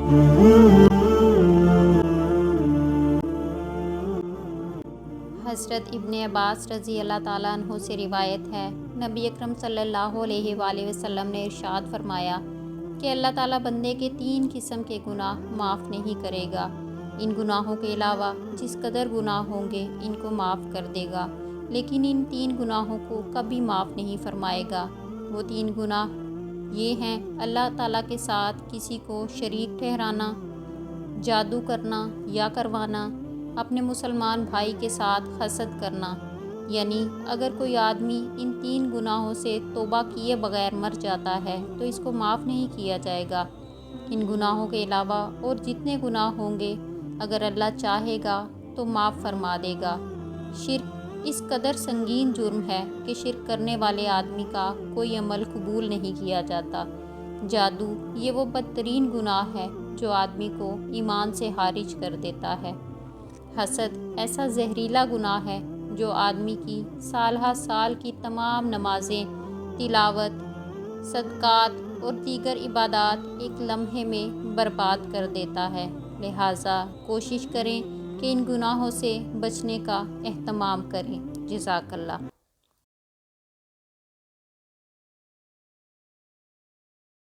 حضرت ابن عباس رضی اللہ تعالیٰ عنہ سے روایت ہے، نبی اکرم صلی اللہ علیہ وآلہ وسلم نے ارشاد فرمایا کہ اللہ تعالیٰ بندے کے 3 قسم کے گناہ معاف نہیں کرے گا۔ ان گناہوں کے علاوہ جس قدر گناہ ہوں گے ان کو معاف کر دے گا، لیکن ان 3 گناہوں کو کبھی معاف نہیں فرمائے گا۔ وہ 3 گناہ یہ ہیں: اللہ تعالیٰ کے ساتھ کسی کو شریک ٹھہرانا، جادو کرنا یا کروانا، اپنے مسلمان بھائی کے ساتھ حسد کرنا۔ یعنی اگر کوئی آدمی ان 3 گناہوں سے توبہ کیے بغیر مر جاتا ہے تو اس کو معاف نہیں کیا جائے گا۔ ان گناہوں کے علاوہ اور جتنے گناہ ہوں گے اگر اللہ چاہے گا تو معاف فرما دے گا۔ شرک اس قدر سنگین جرم ہے کہ شرک کرنے والے آدمی کا کوئی عمل قبول نہیں کیا جاتا۔ جادو یہ وہ بدترین گناہ ہے جو آدمی کو ایمان سے خارج کر دیتا ہے۔ حسد ایسا زہریلا گناہ ہے جو آدمی کی سالہ سال کی تمام نمازیں، تلاوت، صدقات اور دیگر عبادات ایک لمحے میں برباد کر دیتا ہے۔ لہٰذا کوشش کریں کہ ان گناہوں سے بچنے کا اہتمام کریں۔ جزاک اللہ۔